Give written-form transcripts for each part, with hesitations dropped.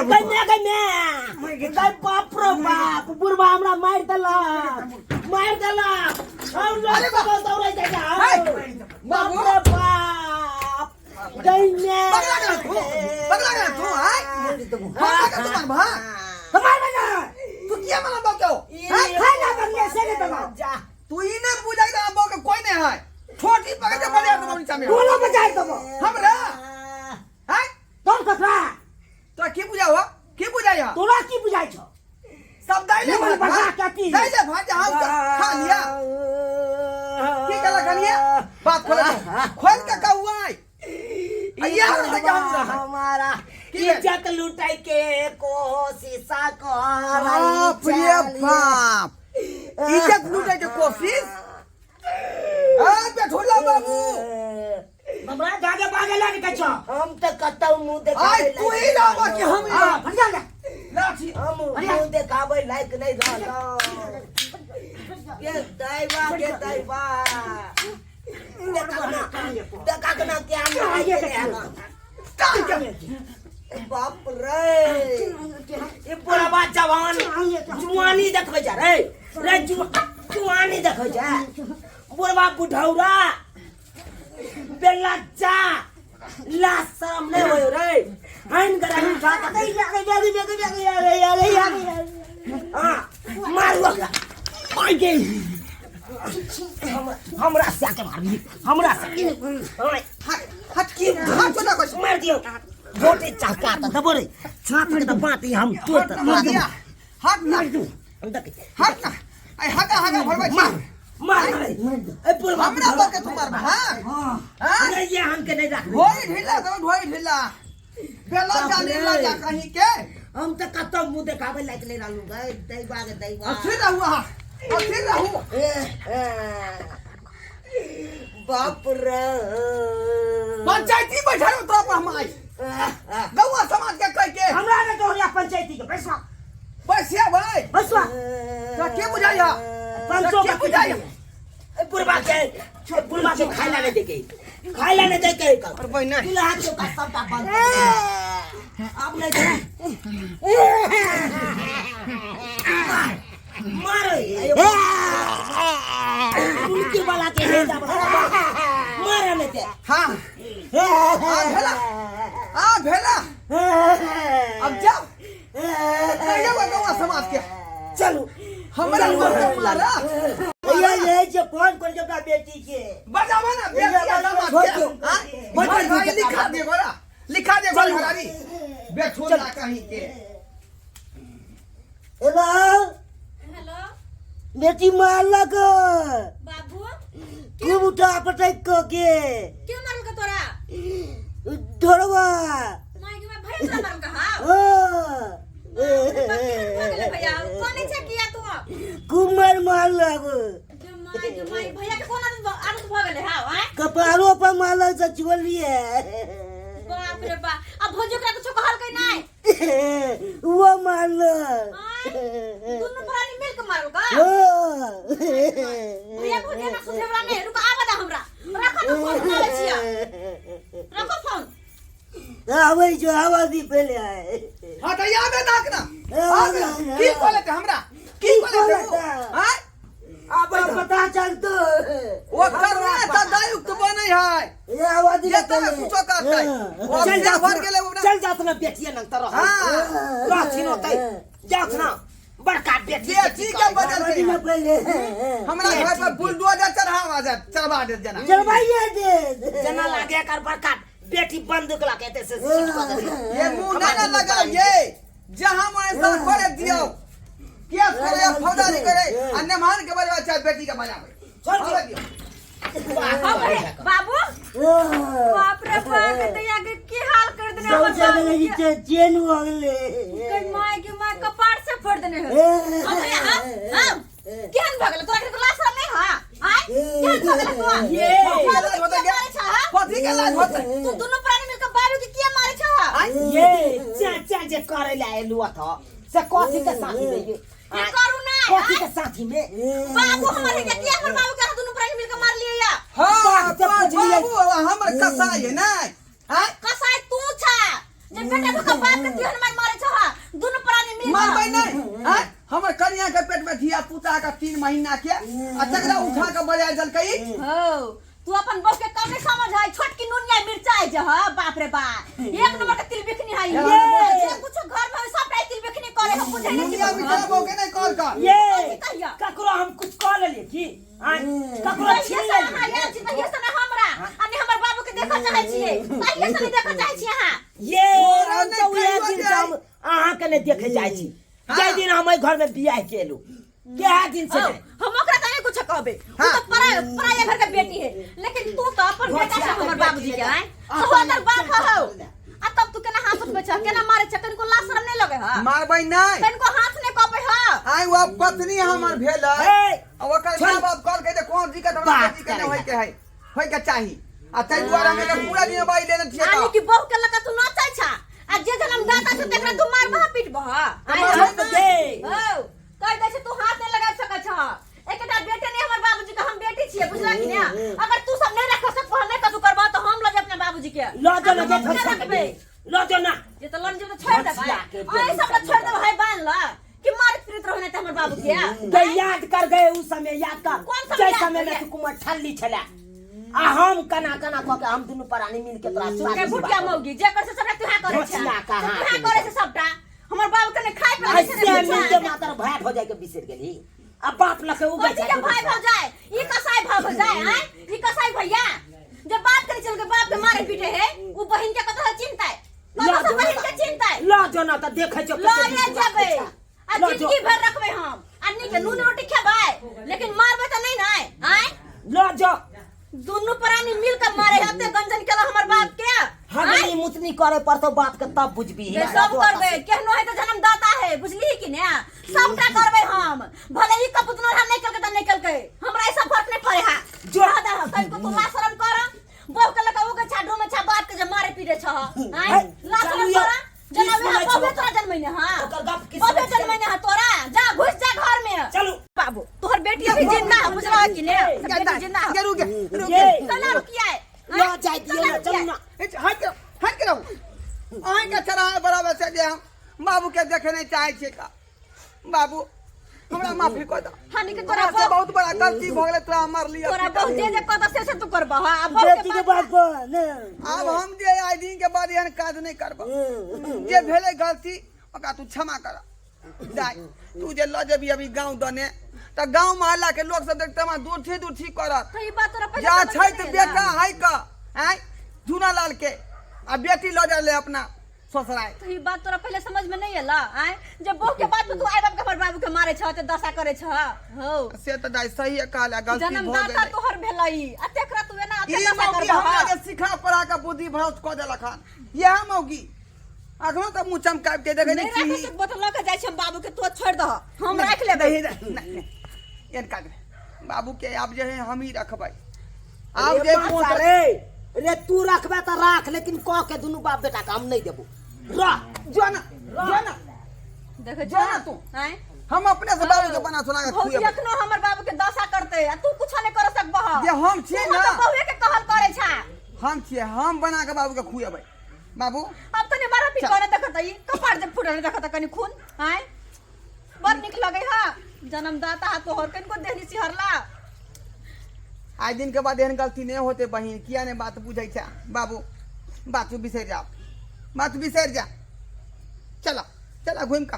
कन्या काय बाप रे बाप बुरबा हमरा मार देला हम लोग को दौड़ै जाय बाप रे बाप कन्या पगला गया तू हाय तुम्हार भा तुम्हार ना तू किया मला बकयो हाय ना बंगले से ले जा तू इने बुझाई दा बक कोई नहीं है छोटी पकड़ के बड़े तुम नीचा में बोलो बजाय दो हमरा हाय तुम कथा तो की बुझाओ की बुझाया तोरा की बुझाय छ सब दाइले बजा कहती दाइले भाजा हम खा लिया की कला खलिया बाप खोल के कौआई अय्या हमारा इज्जत लुटाई के कोशिश कर बाप रे बाप इज्जत लुटाई के कोशिश बेठोला बाबू हमरा जागे बागे लागे के छ हम त कतौ मुंह देखाबै आई तू ही लाबा कि हम फट जा लाठी हम मुंह देखाबै लायक नहीं रहलो ये दैवा देखा के ना क्या बाप रे ये पूरा बात जवान जुआनी देखै जा रे जुआनी देखै जा बुढ़वा बुढ़ौरा बेलच्चा ला शरम नहीं होयो रे हन गरा उठा के हां मारो आगे हमरा से के मारबी हमरा से हट की हाथ ना कोई मार दियो गोटे चाका त दबरे छाप के त बाती हम तो त हट ना हम देख हट ना आई हटा भरवा मार ए पूरा हमरा बके तुम्हार हां हां ये हम के नहीं रख ढोई ढीला बेला जाने ला जा कहीं के हम त कतौ मुंह देखाबै लायक नहीं रहलु गए दैवा फिर रहू बाप रे पंचायती बैठल तोरा पर हम आई गौवा समाज के कह के हमरा ने तोहरा पंचायती के पैसा पैसा भाई पैसा तो के बुझाया 500 के बुझाया बुढ़वा के खाइला नहीं देके और बहना चूल्हा के का सबटा बंद अब नहीं दे मारो उनकी वाला के हे जा मारा नहीं दे हां भेला अब जाओ नहीं गौवा समाज के चलो हमरा मारा ये जो फोन कर जो का बेटी के बजावा ना बेटी समाज के लिखा दे गोरा हरारी बैठो ना कहीं के हेलो बेटी मारला को बाबू खूब उठा पटक को के क्यों मारल का तोरा ढोरवा माय के मैं भाई तोरा मारल का हां ओ भैया कौन छे किया तू कुमार मारला को माय भैया के कौन आदत भ गेले हां कपारो पर मारला से चोलिए बाप रे बा अब भोजोकरा कुछ कहल कई नहीं वो मारला दोनों प्राणी मिल के मारल का ओ भैया भोजे ना सुधे वाला नहीं रुका आवा दा हमरा रखो तो फोन करे छिया रखो फोन आवे जो आवाजी पहले आए हां त याद नाक ना की बोले के हमरा की बोले हां अब पता चल तो वो करना त दायुक्त बनै है ये आवाजी ये तो कुछो करतै चल जा भर गेले चल जा तने बेटिया न तरह हां राखी न तै जात ना बड़का बेटी बेटी के बदल के पहले हमरा घर पर बुलडोजर चढ़वा दे जना चढ़वाइए दे जना लागे कर बड़का बेटी बंदूक ला कहते से ये मुंह ना लगा ये जहां मन से करे दियो क्या करे फौजदारी करे अन्य मान के बड़वा चाहे बेटी का मजा छोड़ दियो बाबू बाप रे बाप ते आगे की हाल कर देने हो चेन हो गले माय के माय कपाड़ से फोड़ देने हो अबे हां केहन भगल तोरा के लाश नहीं हां आय केहन भगल तू ये पति के लाज होत तू दोनों प्राणी मिलकर बारू के किया मारे छ ये चाचा जे करे लाए लुआ था से कथि के साथी में ये करू ना कथि के साथी में बाबू हमारे के किया हमर बाबू के दोनों प्राणी मिलकर मार लिए या हां बाबू हमर कसाई है ना हां कसाई तू छा जे बेटा को बाप के तिहन मार मारे छ 3 महीना के आ तकरा उठा के बजा दल कई हो तू अपन बस के कम नहीं समझ है छोटकी नुनिया मिर्चाई जे ह बाप रे बाप एक नंबर के तिल बिखनी है ये कुछ घर में सब टाइम तिल बिखनी करे हम बुझे नहीं दुनिया बिचारा बोके नहीं कॉल कर ये ककरो हम कुछ कह लेलिए की ककरो छीन ये समय हमरा अन्य हमर बाबू के देखा चाहे छिए पहले से देखा चाहे छिए हां ये हम तो उहे दिन से हम अहाँ के नहीं देखे जाय छी जे दिन हम घर में बियाह केलु क्या दिन से हम ओकरा तने कुछ कहबे तू तो पराया घर के बेटी है लेकिन तू तो अपन बेटा से हमर बाबूजी के हैं तो अगर बाप हो आ तब तू केना हाथ उठबे छ केना मारे छ तनको लाज शर्म नहीं लगे ह मारबै नहीं तनको हाथ नहीं कपे ह आई वो पत्नी हमर भेल है अब ओकर मां बाप कॉल के कौन दिक्कत हमरा दिक्कत होय के है होय के चाही आ तै द्वारा में पूरा दिन बाई लेने छिए आनी की बहू के लका तू न चाह छ आ जे जन्म दाता से तेकरा तू मार बहा पीट बहा हम तो दे हो कह दे छ तू हाथ नहीं लगा सक छ एकटा बेटे ने हमर बाबूजी के हम बेटी छिए बुझला कि ना अगर तू सब नहीं रख सक नहीं कदू करबा तो हम लगे अपने बाबूजी के लो जो ना देख सकबे लो जो ना ये तो लन जो तो छोड़ दे भाई सब छोड़ दे भाई बांध ला कि मार पीट रहने ते हमर बाबू के तो याद कर गए उस समय याद का कौन जय समय समय में कुमार ठल्ली छला आ हम कना कना क के हम दुनु प्राणी मिल के तोरा के भुटिया मौगी जे कर से सबटा तुहा करे छ भुटिया कहाँ तुहा करे से सबटा हमर बाबू के ने खाए पे ऐसे मिलते मातर भाई हो जाए के बिसर गेली अब बाप लखे उगे के भाई हो जाए ई कसाई भाई हो जाए हैं ई कसाई भैया जब बात करे चल के बाप के मारे पीटे है वो बहन के कतो चिंता है कतो बहन के चिंता है लो जो ना त देखे छ लो ले जाबे आ जिंदगी भर रखबे हम अन्नी के नून रोटी खेबाय लेकिन मारबे त नहीं ना हैं लो जो दोनों प्राणी मिलकर मारे हते गंजन केला हमर बाप के हगनी मुतनी करे पर तो बात के तब बुझबी ये सब करबे केहनो है तो जन्मदाता है बुझली कि ने सबटा करबे हम भले ही कपुतना हम नहीं करके त नहीं करके हमरा ऐसा फर्क नहीं पड़े हा जो आदा कल को तू ला शर्म कर बहु के लका ओके छाडो में छा बात के जे मारे पीटे छ हैं ला शर्म कर जनावे हा बहु तोरा जन्म में हां ओकर गप किस बहु जन्म में हा तोरा जा घुस जा घर में चलो बाबू तोहर बेटी अभी जिंदा है बुझला कि ने बेटी जिंदा है रुक ये कना रुकिया है लो जाय दियो ना चलो ना हट के रहू आए के चला बराबर से जे हम बाबू के देखे नहीं चाहे छे का बाबू हमरा माफी कर दो हानि के तोरा तोरा बहुत बड़ा गलती भ गेले तोरा मार लिया तोरा बहुत जे कत से तू करबा हां अब बेटी के बात को ना अब हम जे आई दिन के बाद एहन काज नहीं करब जे भेले गलती ओका तू क्षमा कर जाय तू जे ल जेबी अभी गांव दने त गांव मोहल्ला के लोग सब देखते हम दूर ठीक करत तो ई बात तोरा पहले जा समझ छै में त नहीं बेटा आया। है का हैं झूना लाल के आ बेटी ल जा ले अपना ससुराल तो ई बात तोरा पहले समझ में नहीं आला आय जब बहू के बात पे तू आई बाप के हमर बाबू के मारे छ ते दशा करे छ हो से त दाई सही कहला गलती भ जन्मदाता गेलै तोहर भेलई आ तेकरा तू एना ई अत्याचार मौगी करबा हमरा के सिखा पढ़ा के बुद्धि भ्रष्ट क देलक हन यह मौगी अखनो त मुंह चमकाब के देखे नहीं नहीं रख छी सकबो त लके जाय छ बाबू के तू छोड़ दह हम रख लेबै नहीं का बाबू के आप जे है हम ही रखबै आप जे रे रे तू रखबे त राख लेकिन क के दुनु बाप बेटा के हम नहीं देबो जो ना देख जो ना तू आय हम अपने से बाबू के बना सुना के बहुत खुएबै यखनो हमर बाबू के दशा करते आ तू कुछ नहीं कर सकबह ये हम छियै तू ना। तो बहुए के कहल करे छ हम छियै हम बना के बाबू के खुएबै बाबू अब तने बारा पी करे देखत ई कपाड़ जब फुटल देखत कनी खून आय बड़ निक लगे हा जन्मदाता हा तोहर कन को देहनी सिहरला आज दिन के बाद एहन गलती नहीं होते बहिन किया ने बात बुझै छै बाबू बात बिसर जा बात बिसर जा चला चला घूम का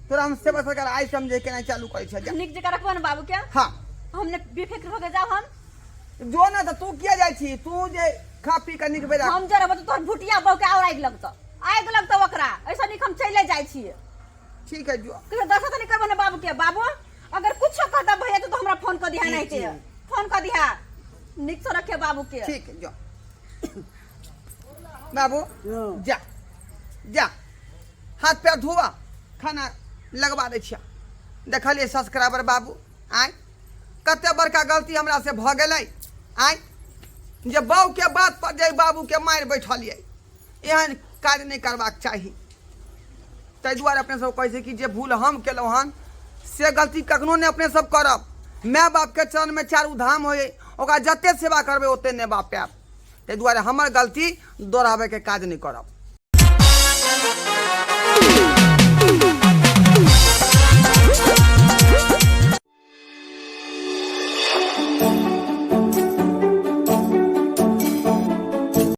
तोरा हम सेवा सरकार आई समझे के नहीं चालू करे छै जा निक जगह रखबो ना बाबू के हां हमने बेफिक्र हो के जाओ हम जो ना त तू किया जाय छी तू जे खा पी के निकबे जा हम जरा बत तोहर भुटिया बहु के और आग लगत ओकरा ऐसा निक हम चले जाय छी ठीक है जो कि दशा तो नहीं करबो ना बाबू के बाबू अगर कुछ कहता भैया तो हमरा फोन कर दिया नहीं के फोन कर दिया निक से रखे बाबू के ठीक है जो बाबू जा जा हाथ पैर धोवा खाना लगवा दै छिया देखलिए सब्सक्राइबर बाबू आय कते बड़का गलती हमरा से भ गेलै आय जे बाबू के बात पर जे बाबू के मार बैठलिए एहन काज नहीं करबाक चाही ताहि दुआरे अपने सब कहै छै कि जे भूल हम केलहुँ हन से गलती कखनो नहीं अपने सब करब माय बाप के चरण में चारू धाम होए ओकरा जते सेवा करबै ओते नेबा पायब ताहि दुआरे हमर गलती दोहराबे के काज नहीं करब